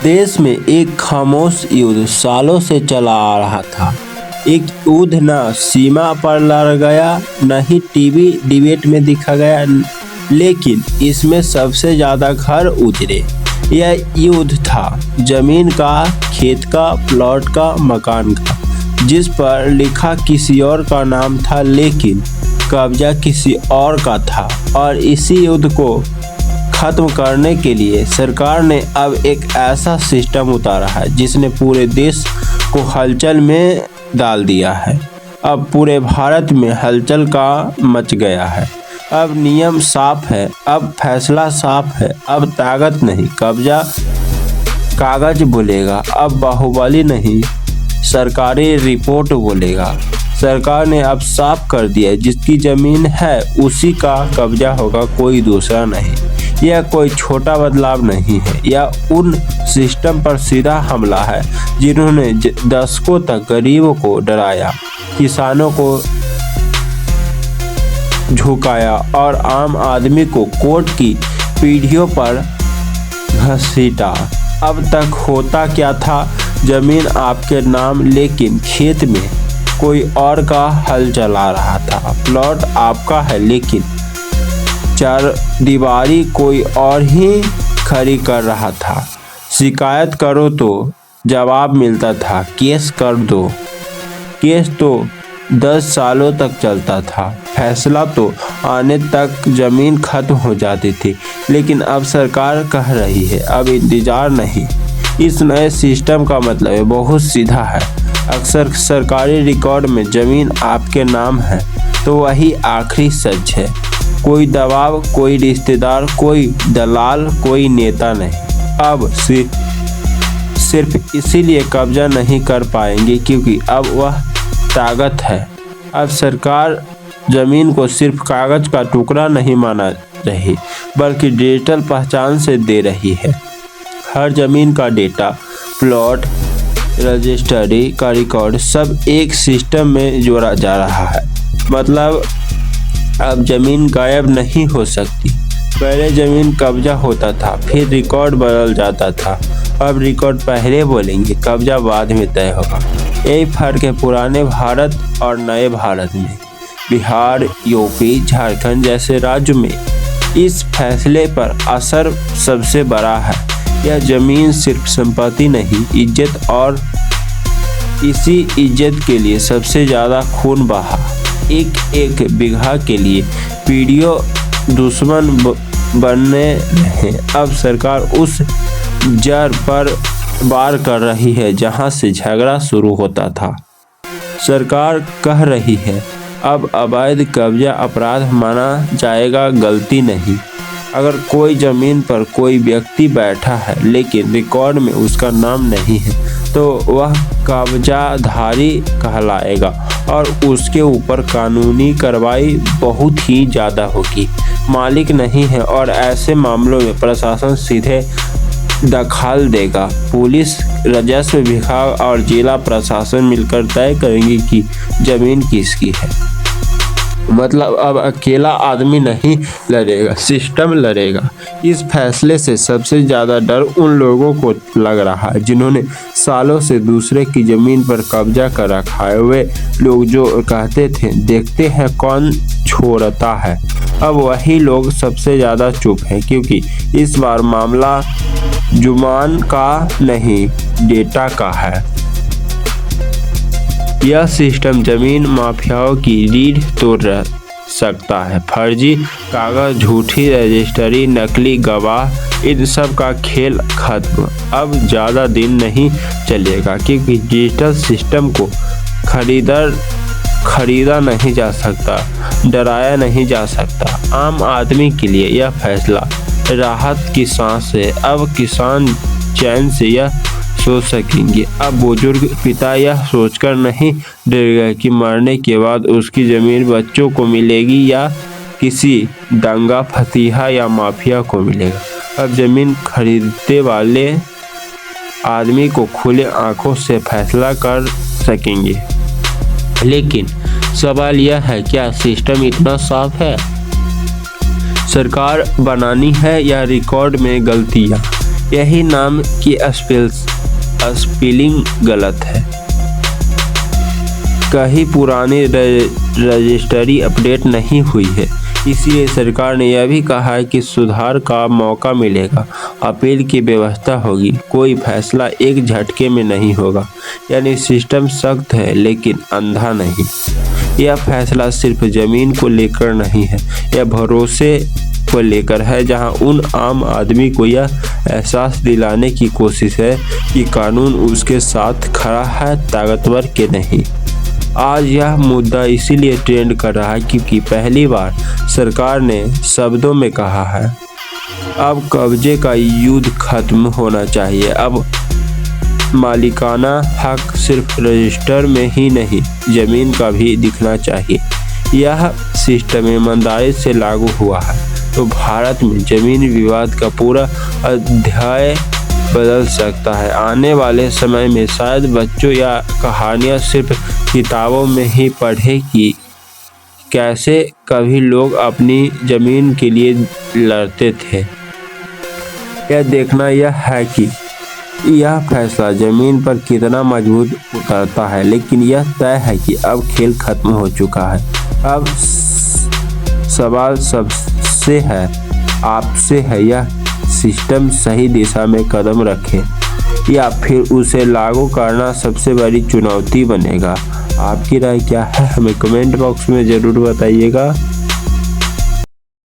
देश में एक खामोश युद्ध सालों से चला आ रहा था। एक युद्ध न सीमा पर लड़ गया, न ही टीवी डिबेट में दिखा गया, लेकिन इसमें सबसे ज़्यादा घर उजड़े। यह युद्ध था जमीन का, खेत का, प्लॉट का, मकान का, जिस पर लिखा किसी और का नाम था लेकिन कब्जा किसी और का था। और इसी युद्ध को खत्म करने के लिए सरकार ने अब एक ऐसा सिस्टम उतारा है जिसने पूरे देश को हलचल में डाल दिया है। अब पूरे भारत में हलचल का मच गया है। अब नियम साफ है, अब फैसला साफ है, अब ताकत नहीं कब्जा कागज बोलेगा, अब बाहुबली नहीं सरकारी रिपोर्ट बोलेगा। सरकार ने अब साफ कर दिया है, जिसकी जमीन है उसी का कब्जा होगा, कोई दूसरा नहीं। यह कोई छोटा बदलाव नहीं है, यह उन सिस्टम पर सीधा हमला है जिन्होंने दशकों तक गरीबों को डराया, किसानों को झुकाया और आम आदमी को कोर्ट की पीढ़ियों पर घसीटा। अब तक होता क्या था, जमीन आपके नाम लेकिन खेत में कोई और का हल चला रहा था। प्लॉट आपका है लेकिन चारदीवारी कोई और ही खड़ी कर रहा था। शिकायत करो तो जवाब मिलता था, केस कर दो। केस तो 10 सालों तक चलता था, फैसला तो आने तक जमीन खत्म हो जाती थी। लेकिन अब सरकार कह रही है अब इंतजार नहीं। इस नए सिस्टम का मतलब बहुत सीधा है। अक्सर सरकारी रिकॉर्ड में जमीन आपके नाम है तो वही आखिरी सच है। कोई दबाव, कोई रिश्तेदार, कोई दलाल, कोई नेता नहीं। अब सिर्फ इसीलिए कब्जा नहीं कर पाएंगे क्योंकि अब वह ताकत है। अब सरकार जमीन को सिर्फ कागज का टुकड़ा नहीं माना रही बल्कि डिजिटल पहचान से दे रही है। हर जमीन का डेटा, प्लॉट, रजिस्ट्री का रिकॉर्ड सब एक सिस्टम में जोड़ा जा रहा है। मतलब अब जमीन गायब नहीं हो सकती। पहले जमीन कब्जा होता था, फिर रिकॉर्ड बदल जाता था। अब रिकॉर्ड पहले बोलेंगे, कब्जा बाद में तय होगा। यही फर्क है पुराने भारत और नए भारत में। बिहार, यूपी, झारखंड जैसे राज्यों में इस फैसले पर असर सबसे बड़ा है। यह जमीन सिर्फ संपत्ति नहीं, इज्जत, और इसी इज्जत के लिए सबसे ज़्यादा खून बहा। एक बीघा के लिए पीढ़ियों दुश्मन बनने रहे। अब सरकार उस जड़ पर वार कर रही है जहां से झगड़ा शुरू होता था। सरकार कह रही है अब अवैध कब्जा अपराध माना जाएगा, गलती नहीं। अगर कोई जमीन पर कोई व्यक्ति बैठा है लेकिन रिकॉर्ड में उसका नाम नहीं है तो वह कब्जाधारी कहलाएगा और उसके ऊपर कानूनी कार्रवाई बहुत ही ज़्यादा होगी। मालिक नहीं है और ऐसे मामलों में प्रशासन सीधे दखल देगा। पुलिस, राजस्व विभाग और जिला प्रशासन मिलकर तय करेंगे कि जमीन किसकी है। मतलब अब अकेला आदमी नहीं लड़ेगा, सिस्टम लड़ेगा। इस फैसले से सबसे ज़्यादा डर उन लोगों को लग रहा है जिन्होंने सालों से दूसरे की ज़मीन पर कब्जा कर रखा है। वे लोग जो कहते थे देखते हैं कौन छोड़ता है, अब वही लोग सबसे ज़्यादा चुप हैं क्योंकि इस बार मामला जुबान का नहीं, डेटा का है। यह सिस्टम जमीन माफियाओं की रीढ़ तोड़ सकता है। फर्जी कागज, झूठी रजिस्ट्री, नकली गवाह, इन सब का खेल खत्म अब ज़्यादा दिन नहीं चलेगा क्योंकि डिजिटल सिस्टम को खरीदा नहीं जा सकता, डराया नहीं जा सकता। आम आदमी के लिए यह फैसला राहत की सांस है। अब किसान चैन से यह सोच सकेंगे। अब बुजुर्ग पिता यह सोचकर नहीं डरेगा कि मरने के बाद उसकी ज़मीन बच्चों को मिलेगी या किसी दंगा फतीहा या माफिया को मिलेगा। अब ज़मीन खरीदने वाले आदमी को खुले आंखों से फैसला कर सकेंगे। लेकिन सवाल यह है, क्या सिस्टम इतना साफ है? सरकार बनानी है या रिकॉर्ड में गलतियाँ? यही नाम की स्पेलिंग गलत है। कहीं पुरानी रजिस्ट्री अपडेट नहीं हुई है, इसलिए सरकार ने यह भी कहा है कि सुधार का मौका मिलेगा, अपील की व्यवस्था होगी, कोई फैसला एक झटके में नहीं होगा। यानी सिस्टम सख्त है लेकिन अंधा नहीं। यह फैसला सिर्फ जमीन को लेकर नहीं है, यह भरोसे को लेकर है, जहां उन आम आदमी को यह एहसास दिलाने की कोशिश है कि कानून उसके साथ खड़ा है, ताकतवर के नहीं। आज यह मुद्दा इसीलिए ट्रेंड कर रहा है क्योंकि पहली बार सरकार ने शब्दों में कहा है, अब कब्जे का युद्ध खत्म होना चाहिए। अब मालिकाना हक सिर्फ रजिस्टर में ही नहीं, जमीन का भी दिखना चाहिए। यह सिस्टम ईमानदारी से लागू हुआ है तो भारत में जमीन विवाद का पूरा अध्याय बदल सकता है। आने वाले समय में शायद बच्चों या कहानियाँ सिर्फ किताबों में ही पढ़े कि कैसे कभी लोग अपनी जमीन के लिए लड़ते थे। यह देखना यह है कि यह फैसला जमीन पर कितना मजबूत उतरता है, लेकिन यह तय है कि अब खेल खत्म हो चुका है। अब सवाल सबसे है, आपसे है, यह सिस्टम सही दिशा में कदम रखे या फिर उसे लागू करना सबसे बड़ी चुनौती बनेगा। आपकी राय क्या है, हमें कमेंट बॉक्स में ज़रूर बताइएगा।